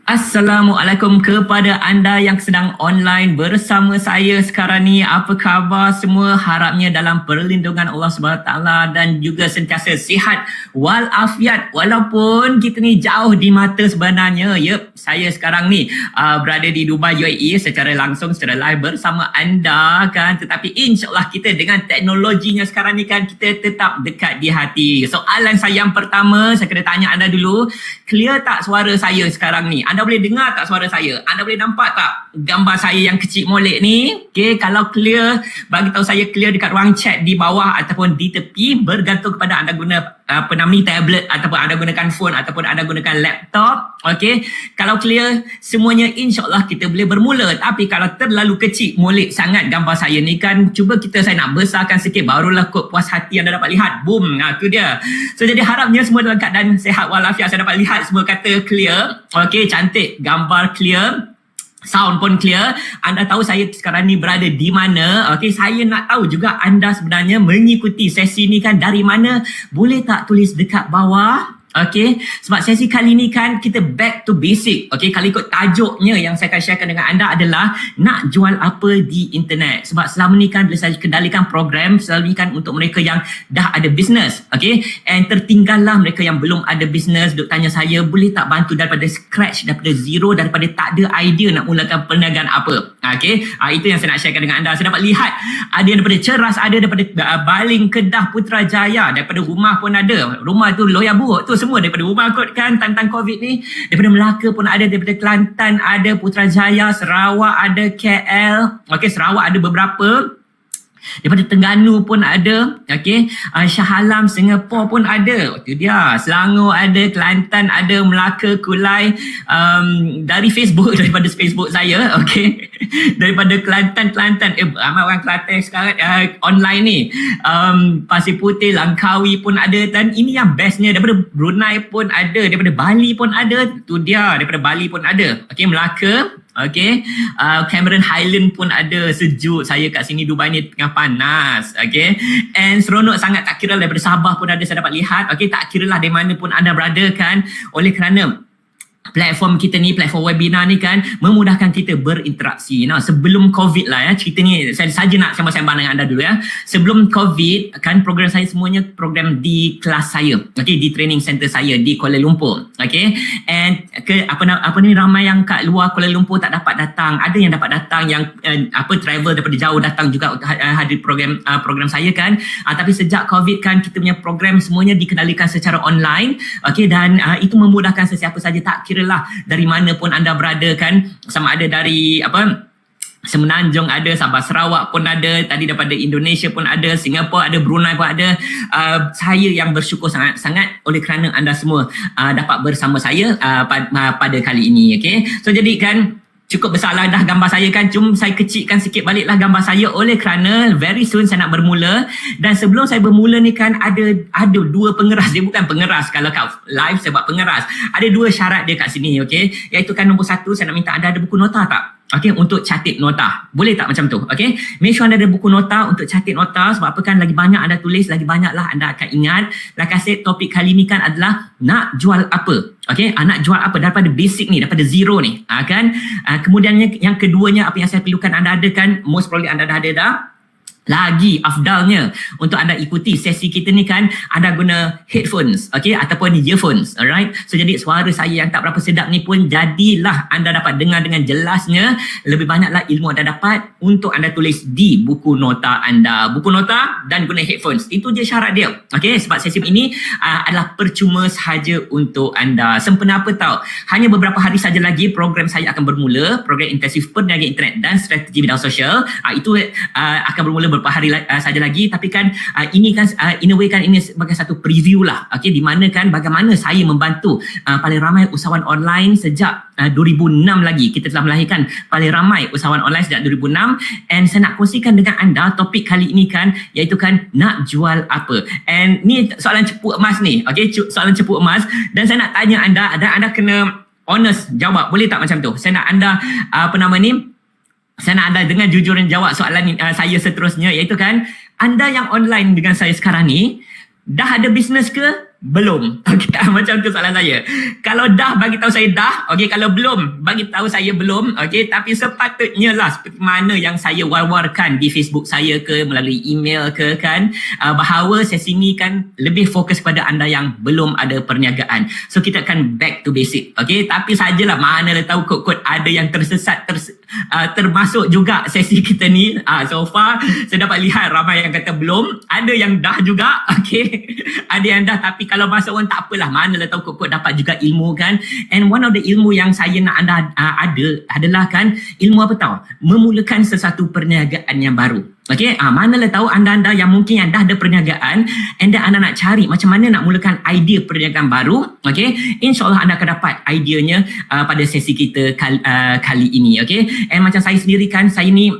Assalamualaikum kepada anda yang sedang online bersama saya sekarang ni. Apa khabar semua? Harapnya dalam perlindungan Allah SWT dan juga sentiasa sihat walafiat. Walaupun kita ni jauh di mata sebenarnya. Yep, saya sekarang ni berada di Dubai UAE secara langsung, secara live bersama anda kan. Tetapi insyaAllah kita dengan teknologinya sekarang ni kan, kita tetap dekat di hati. Soalan saya yang pertama, saya kena tanya anda dulu. Clear tak suara saya sekarang ni? Anda boleh dengar tak suara saya? Anda boleh nampak tak gambar saya yang kecil molek ni? Okay, kalau clear, bagi tahu saya clear dekat ruang chat di bawah ataupun di tepi, bergantung kepada anda guna tablet ataupun anda gunakan phone ataupun anda gunakan laptop. Okay, kalau clear semuanya, insyaAllah kita boleh bermula. Tapi kalau terlalu kecil molek sangat gambar saya ni kan, cuba saya nak besarkan sikit, barulah kot puas hati anda dapat lihat. Boom, tu dia. So jadi harapnya semua dalam keadaan sehat walafiat. Saya dapat lihat semua kata clear. Okay, cantik, gambar clear, sound pun clear. Anda tahu saya sekarang ni berada di mana? Okey, saya nak tahu juga anda sebenarnya mengikuti sesi ni kan dari mana? Boleh tak tulis dekat bawah? Okey, sebab sesi kali ni kan kita back to basic. Okey, kalau ikut tajuknya yang saya akan sharekan dengan anda adalah nak jual apa di internet. Sebab selama ni kan bila saya kendalikan program, selalu ni kan untuk mereka yang dah ada business. Okey, and tertinggallah mereka yang belum ada business. Duk tanya saya, boleh tak bantu daripada scratch, daripada zero, daripada tak ada idea nak mulakan perniagaan apa. Okey, itu yang saya nak sharekan dengan anda. Saya dapat lihat ada yang daripada Ceras, ada daripada Baling, Kedah, Putrajaya, daripada rumah pun ada. Rumah tu Loya Buruk tu semua daripada rumah kot kan, tentang COVID ni. Daripada Melaka pun ada, daripada Kelantan ada, Putrajaya, Sarawak ada, KL. Okey, Sarawak ada beberapa. Daripada Terengganu pun ada. Okey, Shah Alam, Singapura pun ada. Itu dia. Selangor ada, Kelantan ada, Melaka, Kulai. Dari Facebook, daripada Facebook saya. Okey, daripada Kelantan. Ramai orang Kelantan sekarang online ni. Pasir Putih, Langkawi pun ada. Dan ini yang bestnya, daripada Brunei pun ada, daripada Bali pun ada. Itu dia, daripada Bali pun ada. Okey, Melaka. Okay, Cameron Highland pun ada. Sejuk saya kat sini, Dubai ni tengah panas. Okay, and seronok sangat. Tak kira daripada Sabah pun ada, saya dapat lihat. Okay, tak kira lah dari mana pun anda berada kan. Oleh kerana platform kita ni, platform webinar ni kan memudahkan kita berinteraksi. Nah, sebelum COVID lah cerita ni saya saja nak sembang-sembang dengan anda dulu ya. Sebelum COVID kan program saya semuanya program di kelas saya. Okey, di training center saya di Kuala Lumpur. Okey, and apa ni ramai yang kat luar Kuala Lumpur tak dapat datang. Ada yang dapat datang, yang travel daripada jauh datang juga untuk hadir program saya kan. Tapi sejak COVID kan kita punya program semuanya dikendalikan secara online. Okey, dan itu memudahkan sesiapa saja, tak kira lah dari mana pun anda berada kan, sama ada dari Semenanjung ada, Sabah Sarawak pun ada, tadi daripada Indonesia pun ada, Singapura ada, Brunei pun ada. Saya yang bersyukur sangat-sangat oleh kerana anda semua dapat bersama saya pada kali ini. Okay, so jadi kan cukup besarlah dah gambar saya kan. Cuma saya kecilkan sikit baliklah gambar saya oleh kerana very soon saya nak bermula. Dan sebelum saya bermula ni kan ada dua pengeras. Dia bukan pengeras, kalau kat live saya buat pengeras. Ada dua syarat dia kat sini, okey. Iaitu kan nombor satu, saya nak minta anda ada buku nota tak? Okey, untuk catat nota. Boleh tak macam tu? Okey. Make sure anda ada buku nota untuk catat nota. Sebab apa kan, lagi banyak anda tulis, lagi banyaklah anda akan ingat. Like I said, topik kali ni kan adalah nak jual apa. Okey, nak jual apa daripada basic ni, daripada zero ni. Kan? Kemudiannya yang keduanya, apa yang saya perlukan anda ada kan, most probably anda dah ada dah. Lagi afdalnya untuk anda ikuti sesi kita ni kan, anda guna headphones, okay, ataupun earphones, alright. So jadi suara saya yang tak berapa sedap ni pun jadilah anda dapat dengar dengan jelasnya. Lebih banyaklah ilmu anda dapat untuk anda tulis di buku nota anda. Buku nota dan guna headphones, itu je syarat dia. Okay, sebab sesi ini adalah percuma sahaja untuk anda. Sempena apa tahu, hanya beberapa hari saja lagi program saya akan bermula, program intensif perniagaan internet dan strategi bidang sosial. Itu akan bermula beberapa hari saja lagi. Tapi kan ini kan in a way kan ini sebagai satu preview lah, okey, di mana kan bagaimana saya membantu paling ramai usahawan online sejak 2006 lagi. Kita telah melahirkan paling ramai usahawan online sejak 2006, and saya nak kongsikan dengan anda topik kali ini kan, iaitu kan nak jual apa. And ni soalan cepu emas ni, okey, soalan cepu emas, dan saya nak tanya anda dan anda kena honest jawab, boleh tak macam tu? Saya nak anda saya nak anda dengan jujur dan jawab soalan saya seterusnya, iaitu kan, anda yang online dengan saya sekarang ni dah ada bisnes ke? belum. Okey, macam tu soalan saya. Kalau dah bagi tahu saya dah, okey, kalau belum bagi tahu saya belum, okey, tapi sepatutnya lah seperti mana yang saya war-warkan di Facebook saya ke melalui email ke kan, bahawa sesi ni kan lebih fokus kepada anda yang belum ada perniagaan. So kita akan back to basic. Okey, tapi sajalah mana dah tahu kod-kod ada yang tersesat termasuk juga sesi kita ni. So far saya dapat lihat ramai yang kata belum, ada yang dah juga. Okey, ada yang dah, tapi kalau masa orang tak apalah, manalah tahu kok dapat juga ilmu kan. And one of the ilmu yang saya nak anda ada adalah kan ilmu apa tahu? Memulakan sesuatu perniagaan yang baru. Okey, manalah tahu anda yang mungkin yang dah ada perniagaan and then anda nak cari macam mana nak mulakan idea perniagaan baru. Okey, insyaAllah anda akan dapat ideanya pada sesi kita kali ini. Okey, and macam saya sendiri kan, saya ni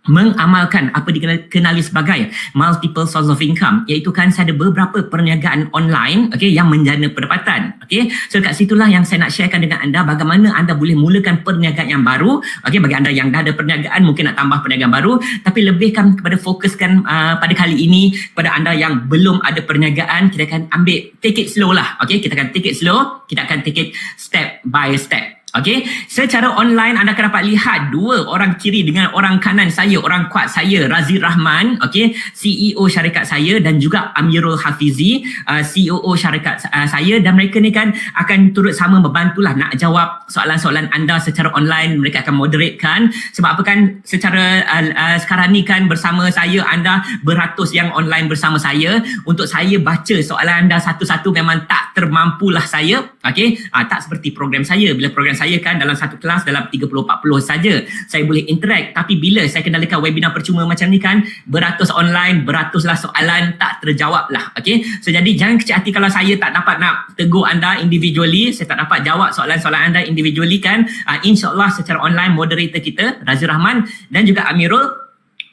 mengamalkan apa dikenali sebagai multiple source of income, iaitu kan saya ada beberapa perniagaan online, okey, yang menjana pendapatan. Okey, so kat situlah yang saya nak sharekan dengan anda bagaimana anda boleh mulakan perniagaan yang baru. Okey, bagi anda yang dah ada perniagaan mungkin nak tambah perniagaan baru, tapi lebihkan kepada fokuskan pada kali ini kepada anda yang belum ada perniagaan, kita akan ambil take it slow lah. Okey, kita akan take it slow, kita akan take it step by step. Okey, secara online anda akan dapat lihat dua orang kiri dengan orang kanan saya, orang kuat saya, Razi Rahman, okey, CEO syarikat saya, dan juga Amirul Hafizi, COO syarikat saya, dan mereka ni kan akan turut sama membantulah nak jawab soalan-soalan anda secara online. Mereka akan moderatekan. Sebab apa kan, secara sekarang ni kan bersama saya anda beratus yang online bersama saya. Untuk saya baca soalan anda satu-satu memang tak termampulah saya. Okey, tak seperti program saya. Bila program saya kan dalam satu kelas dalam 30-40 saja saya boleh interact, tapi bila saya kendalikan webinar percuma macam ni kan beratus online, beratuslah soalan tak terjawab lah. Okey, so jadi jangan kecil hati kalau saya tak dapat nak tegur anda individually, saya tak dapat jawab soalan-soalan anda individually kan. InsyaAllah secara online moderator kita Razi Rahman dan juga Amirul,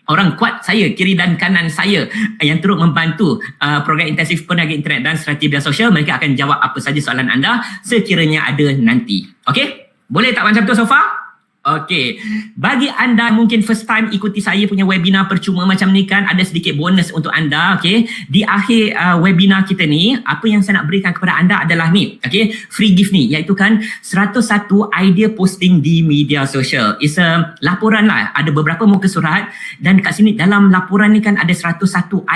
orang kuat saya kiri dan kanan saya yang turut membantu program intensif perniagaan internet dan strategi media sosial, mereka akan jawab apa saja soalan anda sekiranya ada nanti. Okey, boleh tak macam tu so far? Okey, bagi anda mungkin first time ikuti saya punya webinar percuma macam ni kan, ada sedikit bonus untuk anda. Okey, di akhir webinar kita ni, apa yang saya nak berikan kepada anda adalah ni, okey, free gift ni, iaitu kan 101 idea posting di media sosial. It's a laporan lah, ada beberapa muka surat, dan kat sini dalam laporan ni kan ada 101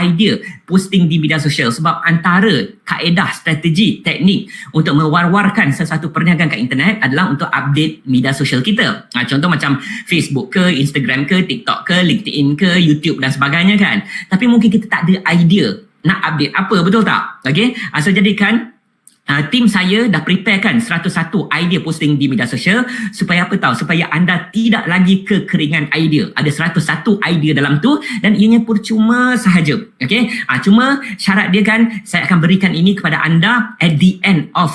idea posting di media sosial. Sebab antara kaedah, strategi, teknik untuk mewar-warkan sesuatu perniagaan kat internet adalah untuk update media sosial kita. Contoh macam Facebook ke, Instagram ke, TikTok ke, LinkedIn ke, YouTube dan sebagainya kan. Tapi mungkin kita tak ada idea nak update apa, betul tak? Okay, so jadikan tim saya dah preparekan 101 idea posting di media sosial supaya apa tahu, supaya anda tidak lagi kekeringan idea. Ada 101 idea dalam tu dan ianya percuma sahaja. Okey, cuma syarat dia kan saya akan berikan ini kepada anda at the end of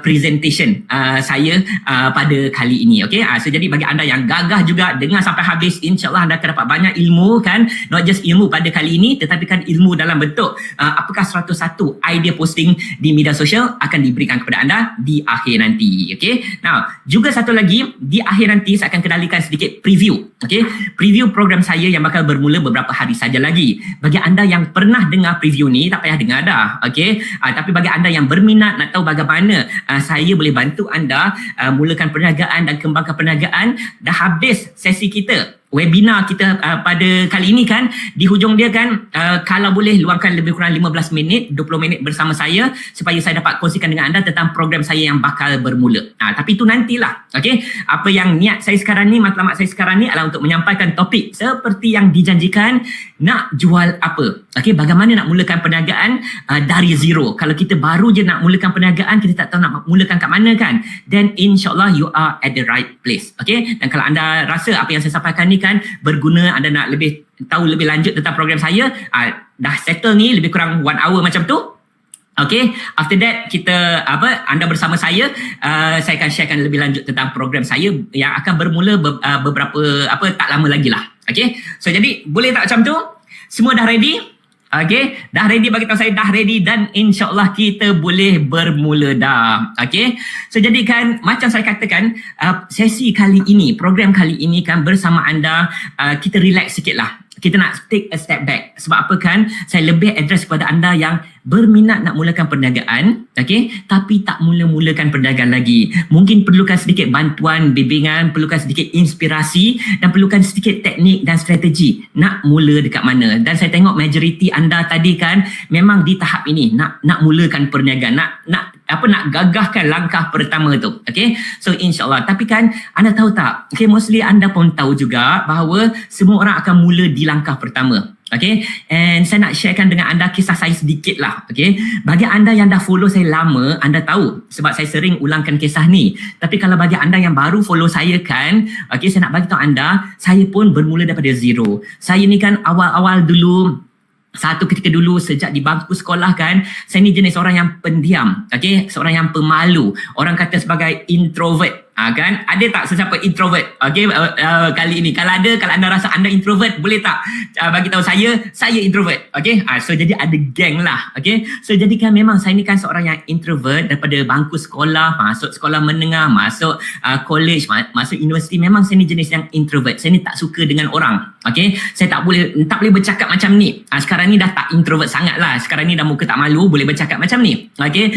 presentation saya pada kali ini. Okey, so jadi bagi anda yang gagah juga dengar sampai habis, insyaAllah anda akan dapat banyak ilmu kan, not just ilmu pada kali ini tetapi kan ilmu dalam bentuk apakah 101 idea posting di media sosial akan diberikan kepada anda di akhir nanti. Okay, now juga satu lagi, di akhir nanti saya akan kendalikan sedikit preview. Okay, preview program saya yang bakal bermula beberapa hari saja lagi. Bagi anda yang pernah dengar preview ni tak payah dengar dah. Okay, tapi bagi anda yang berminat nak tahu bagaimana saya boleh bantu anda mulakan perniagaan dan kembangkan perniagaan, dah habis sesi kita webinar kita pada kali ini kan, di hujung dia kan kalau boleh luangkan lebih kurang 15 minit 20 minit bersama saya supaya saya dapat kongsikan dengan anda tentang program saya yang bakal bermula. Tapi itu nantilah. Okey, apa yang niat saya sekarang ni, matlamat saya sekarang ni adalah untuk menyampaikan topik seperti yang dijanjikan, nak jual apa. Okey, bagaimana nak mulakan perniagaan dari zero. Kalau kita baru je nak mulakan perniagaan, kita tak tahu nak mulakan kat mana kan, then insyaAllah you are at the right place. Okey, dan kalau anda rasa apa yang saya sampaikan ni kan berguna, anda nak lebih tahu lebih lanjut tentang program saya, dah settle ni lebih kurang 1 hour macam tu. Okay, after that kita anda bersama saya akan sharekan lebih lanjut tentang program saya yang akan bermula beberapa tak lama lagi lah. Okay, so jadi boleh tak macam tu? Semua dah ready? Okay, dah ready, bagi tahu saya dah ready dan insyaAllah kita boleh bermula dah. Okay, so jadi kan macam saya katakan, sesi kali ini, program kali ini kan bersama anda, kita relax sikit lah. kita nak take a step back. Sebab apa kan? Saya lebih address kepada anda yang berminat nak mulakan perniagaan, okay, tapi tak mula-mulakan perniagaan lagi. Mungkin perlukan sedikit bantuan, bimbingan, perlukan sedikit inspirasi dan perlukan sedikit teknik dan strategi nak mula dekat mana. Dan saya tengok majoriti anda tadi kan memang di tahap ini nak mulakan perniagaan, nak gagahkan langkah pertama tu. Okay, so insyaAllah. Tapi kan anda tahu tak, okay, mostly anda pun tahu juga bahawa semua orang akan mula di langkah pertama. Okay, and saya nak sharekan dengan anda kisah saya sedikit lah. Okay, bagi anda yang dah follow saya lama, anda tahu sebab saya sering ulangkan kisah ni. Tapi kalau bagi anda yang baru follow saya kan, okay, saya nak bagi tahu anda, saya pun bermula daripada zero. Saya ni kan awal-awal dulu, satu ketika dulu sejak di bangku sekolah kan, saya ni jenis orang yang pendiam, okay? Seorang yang pemalu, orang kata sebagai introvert. Kan? Ada tak sesiapa introvert? Okay, kali ini kalau ada, kalau anda rasa anda introvert, boleh tak bagi tahu saya introvert. Okay, so jadi ada geng lah. Okay, so jadi kan memang saya ni kan seorang yang introvert daripada bangku sekolah, masuk sekolah menengah, masuk college, masuk universiti. Memang saya ni jenis yang introvert. Saya ni tak suka dengan orang. Okay, saya tak boleh bercakap macam ni. Sekarang ni dah tak introvert sangat lah. Sekarang ni dah muka tak malu, boleh bercakap macam ni. Okay,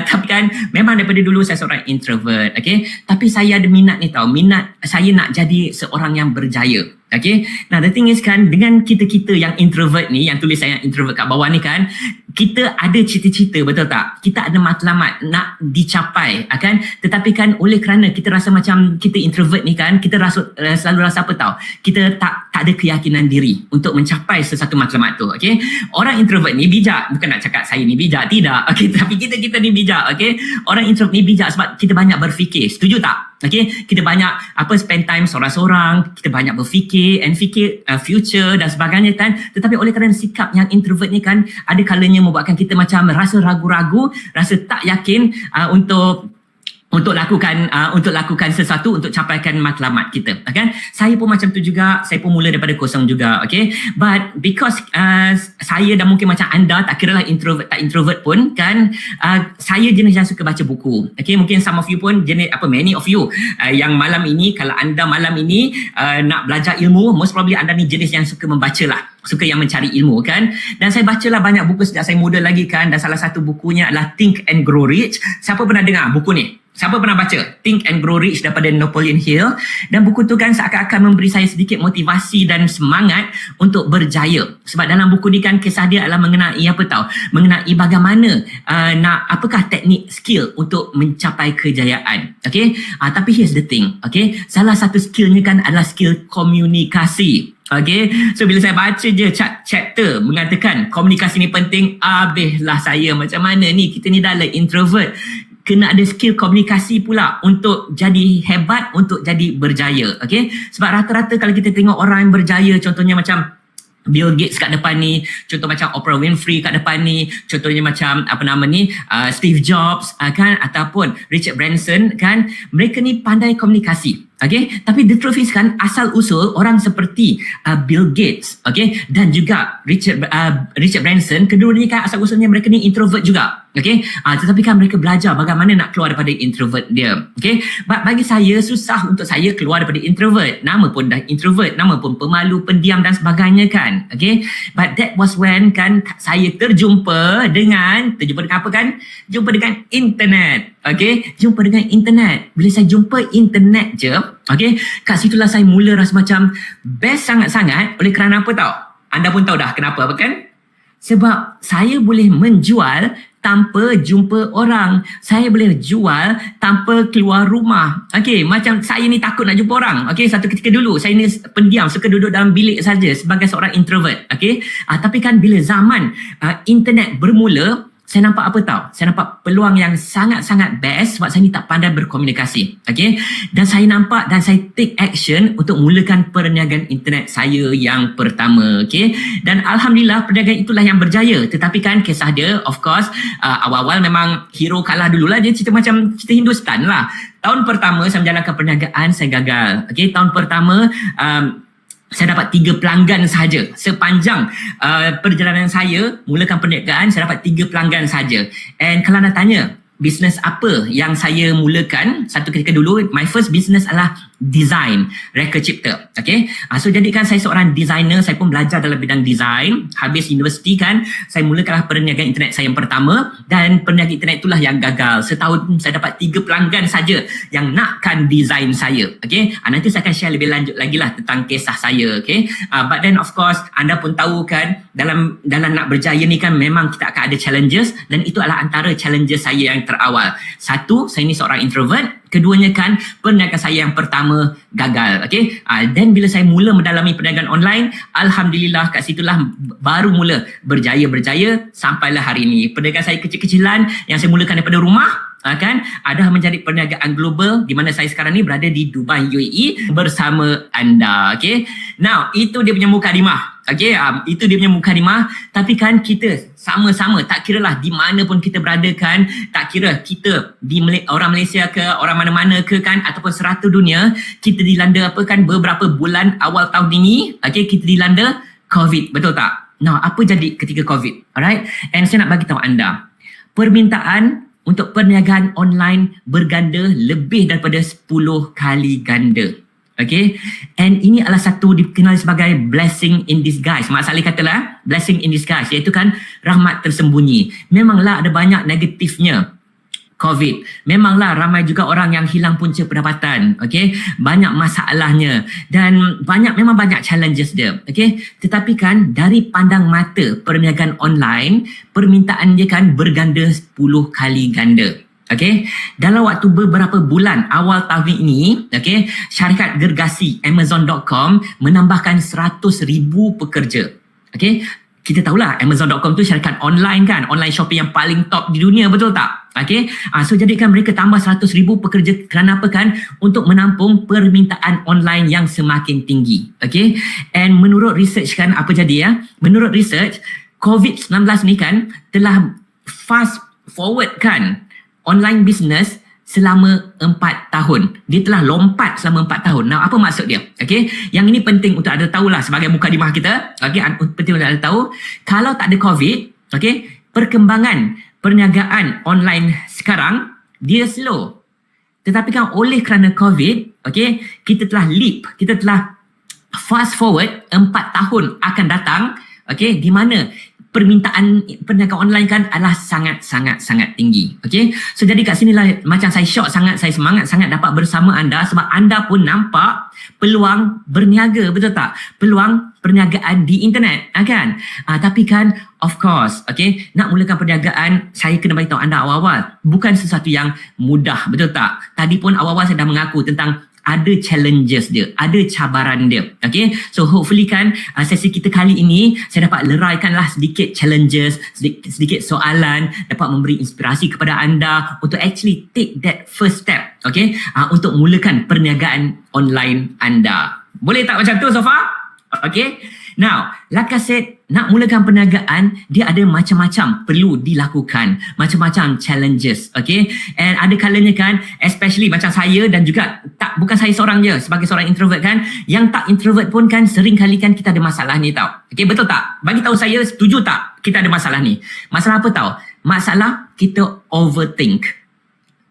tapi kan memang daripada dulu saya seorang introvert. Okay, tapi saya ada minat ni tau. Minat saya nak jadi seorang yang berjaya. Okay. Nah, the thing is kan, dengan kita-kita yang introvert ni, yang tulis saya yang introvert kat bawah ni kan, kita ada cita-cita, betul tak? Kita ada matlamat nak dicapai, kan? Tetapi kan oleh kerana kita rasa macam kita introvert ni kan, kita selalu rasa apa tau? Kita tak ada keyakinan diri untuk mencapai sesuatu matlamat tu, okay? Orang introvert ni bijak. Bukan nak cakap saya ni bijak, tidak. Okay, tapi kita ni bijak, okay? Orang introvert ni bijak sebab kita banyak berfikir. Setuju tak? Okay, kita banyak spend time seorang-seorang, kita banyak berfikir and fikir future dan sebagainya kan. Tetapi oleh kerana sikap yang introvert ni kan, ada kalanya membuatkan kita macam rasa ragu-ragu, rasa tak yakin untuk lakukan sesuatu untuk capaikan matlamat kita, kan? Saya pun macam tu juga, saya pun mula daripada kosong juga, okay? But because saya dah mungkin macam anda, tak kira lah introvert tak introvert pun kan, saya jenis yang suka baca buku, okay? Mungkin some of you pun jenis many of you yang malam ini, kalau anda malam ini nak belajar ilmu, most probably anda ni jenis yang suka membaca lah, suka yang mencari ilmu kan. Dan saya bacalah banyak buku sejak saya muda lagi kan, dan salah satu bukunya adalah Think and Grow Rich. Siapa pernah dengar buku ni? Siapa pernah baca Think and Grow Rich daripada Napoleon Hill? Dan buku tu kan seakan-akan memberi saya sedikit motivasi dan semangat untuk berjaya. Sebab dalam buku ni kan kisah dia adalah mengenai mengenai bagaimana apakah teknik skill untuk mencapai kejayaan. Okay, tapi here's the thing, okay, salah satu skillnya kan adalah skill komunikasi. Okay, so bila saya baca je chapter mengatakan komunikasi ni penting, habislah saya macam mana ni, kita ni dah introvert, kena ada skill komunikasi pula untuk jadi hebat, untuk jadi berjaya. Okay, sebab rata-rata kalau kita tengok orang yang berjaya, contohnya macam Bill Gates kat depan ni, contoh macam Oprah Winfrey kat depan ni, contohnya macam Steve Jobs kan, ataupun Richard Branson kan, mereka ni pandai komunikasi. Okay, tapi the truth is kan, asal usul orang seperti Bill Gates, okay, dan juga Richard Branson, kedua-duanya kan asal usulnya mereka ni introvert juga. Okay, tetapi kan mereka belajar bagaimana nak keluar daripada introvert dia. Okay, bagi saya susah untuk saya keluar daripada introvert. Nama pun dah introvert, nama pun pemalu, pendiam dan sebagainya kan. Okay, but that was when kan saya terjumpa dengan apa kan? Jumpa dengan internet. Okay, jumpa dengan internet. Bila saya jumpa internet je, okay, kat situlah saya mula rasa macam best sangat-sangat. Oleh kerana apa tau? Anda pun tahu dah kenapa, kan? Sebab saya boleh menjual tanpa jumpa orang. Saya boleh jual tanpa keluar rumah. Okay, macam saya ni takut nak jumpa orang. Okay, satu ketika dulu saya ni pendiam, suka duduk dalam bilik saja sebagai seorang introvert. Okay, tapi kan bila zaman internet bermula, saya nampak apa tau? Saya nampak peluang yang sangat-sangat best sebab saya ni tak pandai berkomunikasi. Okay? Dan saya nampak dan saya take action untuk mulakan perniagaan internet saya yang pertama. Okay? Dan Alhamdulillah perniagaan itulah yang berjaya. Tetapi kan kisah dia, of course, awal-awal memang hero kalah dululah. Dia cerita macam cerita Hindustan lah. Tahun pertama saya menjalankan perniagaan, saya gagal. Okay? Tahun pertama, saya dapat 3 pelanggan sahaja. Sepanjang perjalanan saya mulakan perniagaan, saya dapat 3 pelanggan sahaja. And kalau anda tanya, bisnes apa yang saya mulakan satu ketika dulu. My first business adalah design, reka cipta. Okay, so jadikan saya seorang designer. Saya pun belajar dalam bidang design. Habis universiti kan, saya mulakanlah perniagaan internet saya yang pertama, dan perniagaan internet itulah yang gagal. Setahun saya dapat 3 pelanggan saja yang nakkan design saya. Okay, nanti saya akan share lebih lanjut lagi lah tentang kisah saya. Okay, but then of course anda pun tahu kan, dalam nak berjaya ni kan memang kita akan ada challenges, dan itu adalah antara challenges saya yang terawal. Satu, saya ni seorang introvert. Keduanya kan, perniagaan saya yang pertama gagal. Okay, dan bila saya mula mendalami perniagaan online, alhamdulillah kat situlah baru mula berjaya sampailah hari ini. Perniagaan saya kecil-kecilan yang saya mulakan daripada rumah, kan, ada menjadi perniagaan global di mana saya sekarang ni berada di Dubai, UAE bersama anda. Okay, now itu dia punya mukadimah. Okay, itu dia punya mukadimah. Tapi kan kita sama-sama, tak kira lah di mana pun kita berada kan, tak kira kita di orang Malaysia ke, orang mana-mana ke kan, ataupun serata dunia, kita dilanda apa kan, beberapa bulan awal tahun ini, okay, kita dilanda COVID, betul tak? Now, apa jadi ketika COVID? Alright, and saya nak bagi tahu anda, permintaan untuk perniagaan online berganda lebih daripada 10 kali ganda. Okay, and ini adalah satu dikenali sebagai blessing in disguise. Mak Saleh katalah blessing in disguise, iaitu kan rahmat tersembunyi. Memanglah ada banyak negatifnya COVID. Memanglah ramai juga orang yang hilang punca pendapatan. Okay, banyak masalahnya dan memang banyak challenges dia. Okay, tetapi kan dari pandang mata perniagaan online, permintaan dia kan berganda 10 kali ganda. Okay, dalam waktu beberapa bulan awal tahun ini, okay, syarikat gergasi Amazon.com menambahkan 100,000 pekerja. Okay, kita tahulah Amazon.com tu syarikat online kan, online shopping yang paling top di dunia, betul tak? Okay, so jadikan mereka tambah 100,000 pekerja kerana apa kan? Untuk menampung permintaan online yang semakin tinggi. Okay, and menurut research kan, apa jadi ya? Menurut research, COVID-19 ni kan telah fast forward kan online business selama 4 tahun. Dia telah lompat selama 4 tahun. Nah, apa maksud dia? Okay, yang ini penting untuk anda tahulah sebagai mukadimah kita. Okay, penting untuk anda tahu. Kalau tak ada COVID, okay, perkembangan perniagaan online sekarang, dia slow. Tetapi kan oleh kerana COVID, okay, kita telah leap, kita telah fast forward 4 tahun akan datang, okay, di mana permintaan perniagaan online kan adalah sangat tinggi. Okay, so jadi kat sinilah macam saya shock sangat, saya semangat sangat dapat bersama anda sebab anda pun nampak peluang berniaga, betul tak? Peluang perniagaan di internet, kan? Tapi kan of course, okay, nak mulakan perniagaan, saya kena beritahu anda awal-awal, bukan sesuatu yang mudah, betul tak? Tadi pun awal-awal saya dah mengaku tentang ada challenges dia, ada cabaran dia. Okay, so hopefully kan sesi kita kali ini saya dapat leraikanlah sedikit challenges, sedikit soalan, dapat memberi inspirasi kepada anda untuk actually take that first step. Okay, untuk mulakan perniagaan online anda. Boleh tak macam tu so far? Okay, now like I said, nak mulakan perniagaan dia ada macam-macam perlu dilakukan, macam-macam challenges. Okay, and ada kalanya kan, especially macam saya dan juga bukan saya seorang je, sebagai seorang introvert kan, yang tak introvert pun kan sering kali kan kita ada masalah ni tau. Okay, betul tak? Bagi tahu saya, setuju tak kita ada masalah ni? Masalah apa tau? Masalah kita overthink.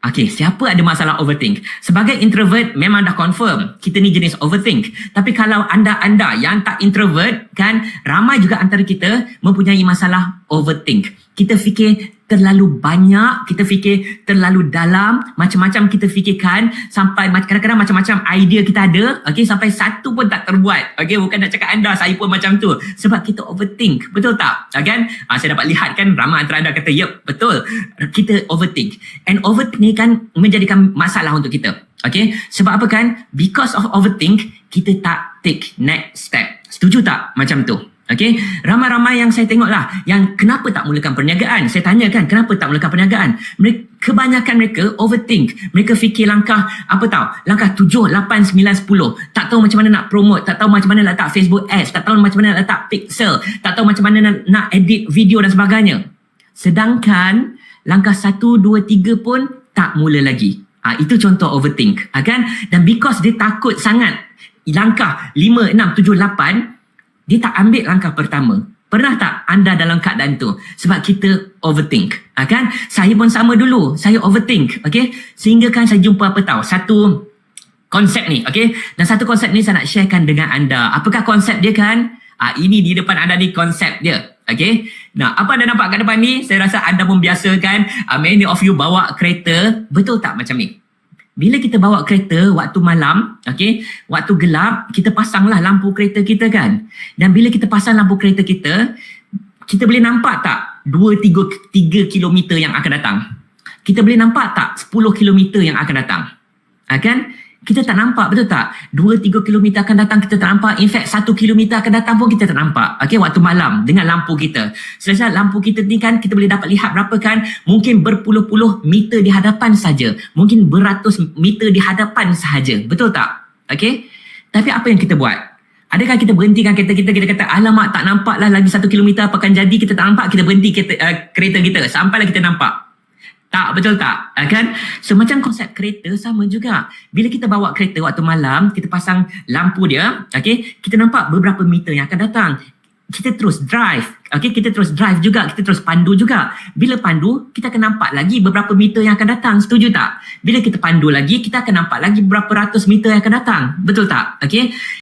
Okay, siapa ada masalah overthink? Sebagai introvert memang dah confirm kita ni jenis overthink. Tapi kalau anda yang tak introvert kan, ramai juga antara kita mempunyai masalah overthink. Kita fikir terlalu banyak, kita fikir terlalu dalam, macam-macam kita fikirkan sampai kadang-kadang macam-macam idea kita ada, okay, sampai satu pun tak terbuat. Okay, bukan nak cakap anda, saya pun macam tu. Sebab kita overthink, betul tak? Kan? Saya dapat lihat kan ramai antara anda kata, yep, betul. Kita overthink. And overthink ni kan menjadikan masalah untuk kita. Okay, sebab apa kan? Because of overthink, kita tak take next step. Setuju tak macam tu? Okay, ramai-ramai yang saya tengok lah yang kenapa tak mulakan perniagaan. Saya tanya kan, kenapa tak mulakan perniagaan? Kebanyakan mereka overthink. Mereka fikir langkah, apa tahu, langkah 7, 8, 9, 10. Tak tahu macam mana nak promote, tak tahu macam mana nak letak Facebook ads, tak tahu macam mana nak letak pixel, tak tahu macam mana nak edit video dan sebagainya. Sedangkan langkah 1, 2, 3 pun tak mula lagi. Itu contoh overthink, kan? Dan because dia takut sangat langkah 5, 6, 7, 8, dia tak ambil langkah pertama. Pernah tak anda dalam keadaan tu? Sebab kita overthink. Kan? Saya pun sama dulu. Saya overthink. Okay? Sehingga kan saya jumpa apa tahu? Satu konsep ni. Okay? Dan satu konsep ni saya nak sharekan dengan anda. Apakah konsep dia kan? Ini di depan anda ni konsep dia. Okay? Nah, apa anda nampak kat depan ni? Saya rasa anda pun biasa kan? Many of you bawa kereta. Betul tak macam ni? Bila kita bawa kereta waktu malam, okay, waktu gelap, kita pasanglah lampu kereta kita kan. Dan bila kita pasang lampu kereta kita, kita boleh nampak tak 2-3 kilometer yang akan datang? Kita boleh nampak tak 10 kilometer yang akan datang? Kan? Kita tak nampak, betul tak? 2-3 kilometer akan datang, kita tak nampak. In fact, 1 kilometer akan datang pun kita tak nampak. Okay, waktu malam dengan lampu kita. Selesai lampu kita ni kan, kita boleh dapat lihat berapa kan? Mungkin berpuluh-puluh meter di hadapan saja. Mungkin beratus meter di hadapan sahaja. Betul tak? Okay? Tapi apa yang kita buat? Adakah kita berhentikan kereta kita, kita kata, alamak tak nampak lah lagi 1 kilometer apa akan jadi, kita tak nampak, kita berhenti kereta kita sampailah kita nampak. Tak, betul tak? Kan? So macam konsep kereta sama juga. Bila kita bawa kereta waktu malam, kita pasang lampu dia, okay, kita nampak beberapa meter yang akan datang. Kita terus drive, okay, kita terus drive juga, kita terus pandu juga. Bila pandu, kita akan nampak lagi beberapa meter yang akan datang. Setuju tak? Bila kita pandu lagi, kita akan nampak lagi beberapa ratus meter yang akan datang. Betul tak? Okay?